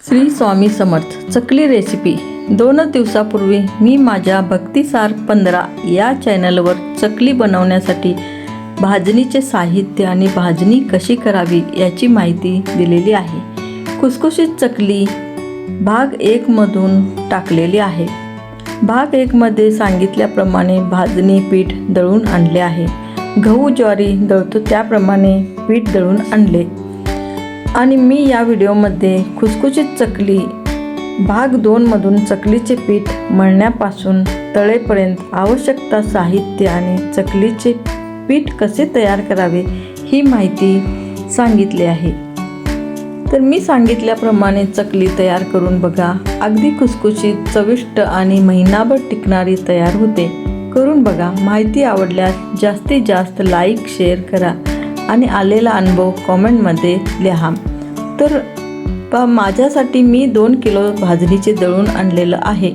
श्री स्वामी समर्थ चकली recipe 2 दिवसापूर्वी मी माझ्या भक्तिसार 15 या चॅनलवर चकली बनवण्यासाठी भाजणीचे साहित्य आणि भाजणी कशी करावी याची माहिती दिलेली आहे। खुसखुशीत चकली भाग 1 मधून टाकलेली आहे। भाग 1 मध्ये सांगितल्याप्रमाणे भाजणी पीठ दळून आणले आहे। गहू ज्वारी दळतो त्याप्रमाणे पीठ दळून आणले आणि मी या व्हिडिओमध्ये खुसखुशीत चकली भाग 2 मधून चकलीचे पीठ मळण्यापासून तळेपर्यंत आवश्यकता साहित्य आणि चकलीचे पीठ कसे तयार करावे ही माहिती सांगितली आहे। तर मी सांगितल्याप्रमाणे चकली तयार करून बघा, अगदी खुसखुशीत चविष्ट आणि महिनाभर टिकणारी तयार होते। करून बघा। माहिती आवडल्यास जास्तीत जास्त लाईक शेअर करा आणि आलेला अनुभव कॉमेंटमध्ये लिहा। तर माझ्यासाठी मी 2 किलो भाजणीचे दळून आणलेलं आहे।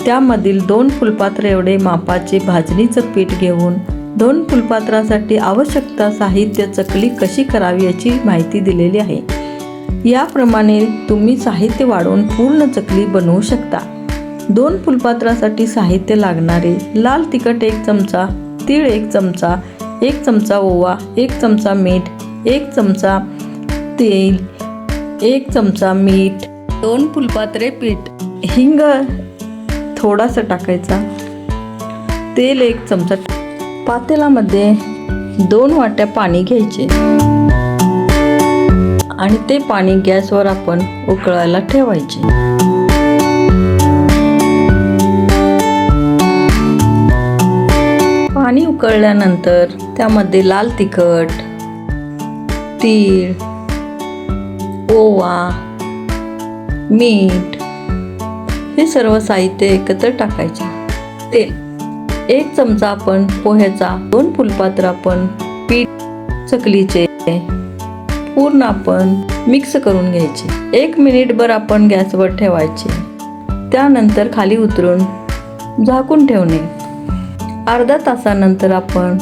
त्यामधील 2 फुलपात्र एवढे मापाचे भाजणीचं पीठ घेऊन 2 फुलपात्रासाठी आवश्यकता साहित्य चकली कशी करावी याची माहिती दिलेली आहे। याप्रमाणे तुम्ही साहित्य वाढवून पूर्ण चकली बनवू शकता। 2 फुलपात्रासाठी साहित्य लागणारे लाल तिखट 1 चमचा, तीळ 1 चमचा, 1 चमचा ओवा, 1 चमचा मीठ, 1 चमचा तेल, 1 चमचा मीठ, 2 फुलपात्रे पीठ, हिंग थोडासा टाकायचा, तेल 1 चमचा। पातेल्यामध्ये 2 वाट्या पाणी घ्यायचे आणि ते पाणी गॅसवर आपण उकळायला ठेवायचे। पाणी उकळल्यानंतर त्यामध्ये लाल तिखट, तीळ, ओवा, मीठ हे सर्व साहित्य एकत्र टाकायचे। तेल 1 चमचा आपण पोह्याचा, 2 फुलपात्र आपण पीठ चकलीचे पूर्ण आपण मिक्स करून घ्यायचे। 1 मिनिटभर आपण गॅसवर ठेवायचे। त्यानंतर खाली उतरून झाकून ठेवणे। अर्धा तासानंतर आपण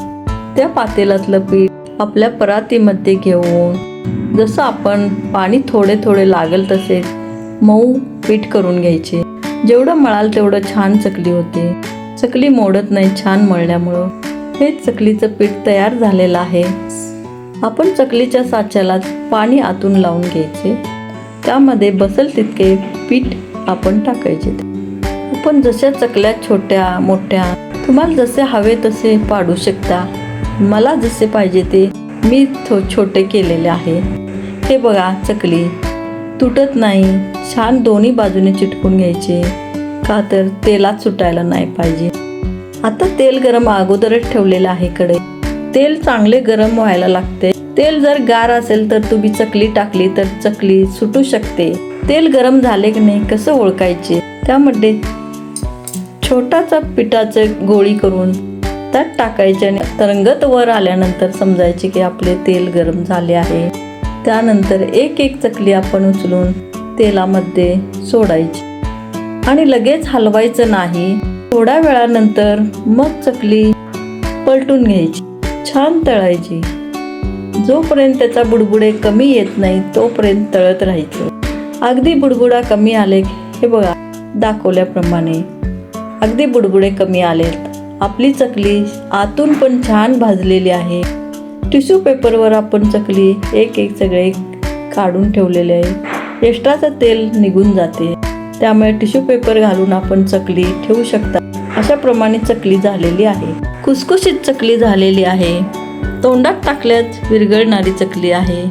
त्या पातेल्यातलं पीठ आपल्या परातीमध्ये घेऊन जसं आपण पाणी थोडे थोडे लागेल तसे मऊ पीठ करून घ्यायचे। जेवढं मळाल तेवढं छान चकली होते। चकली मोडत नाही छान मळल्यामुळं। हे चकलीचं पीठ तयार झालेलं आहे। आपण चकलीच्या साच्याला पाणी आतून लावून घ्यायचे। त्यामध्ये बसेल तितके पीठ आपण टाकायचे। आपण जशा चकल्या छोट्या मोठ्या तुम्हाला जसे हवे तसे पाडू शकता। मला जसे पाहिजे ते मी छोटे केलेले आहे। हे बघा चकली तुटत नाही, छान दोन्ही बाजूने चिटकून घ्यायचे का तर तेलात सुटायला नाही पाहिजे। आता तेल गरम अगोदरच ठेवलेलं आहे कडे। तेल चांगले गरम व्हायला लागते। तेल जर गार असेल तर तुम्ही चकली टाकली तर चकली सुटू शकते। तेल गरम झाले की नाही कसं ओळखायचे, त्यामध्ये छोटासा पिठाचे गोळी करून त्यात टाकायचे आणि तरंगत वर आल्यानंतर समजायचे की आपले तेल गरम झाले आहे। त्यानंतर एक एक चकली आपण उचलून तेलामध्ये सोडायची आणि लगेच हलवायचं नाही। थोड्या वेळानंतर मग चकली पलटून घ्यायची, छान तळायची। जोपर्यंत त्याचा बुडबुडे कमी येत नाही तोपर्यंत तळत राहायचं। अगदी बुडबुडा कमी आले, हे बघा दाखवल्याप्रमाणे अगदी बुडबुडे कमी आलेत। आपली चकली आतून पण छान भाजलेली आहे। टिश्यू पेपरवर आपण चकली एक एक सगळे काढून ठेवलेले आहे। एक्स्ट्राचं तेल निघून जाते, त्यामुळे टिश्यू पेपर घालून आपण चकली ठेवू शकता। अशा प्रमाणे चकली झालेली आहे। खुसखुशीत चकली झालेली आहे। तोंडात टाकल्याच विरघळणारी चकली आहे।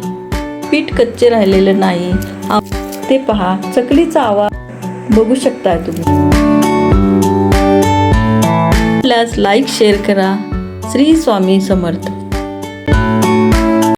पीठ कच्चे राहिलेलं नाही। ते पहा, चकलीचा आवाज बघू शकता तुम्ही। लाईक शेअर करा। श्री स्वामी समर्थ।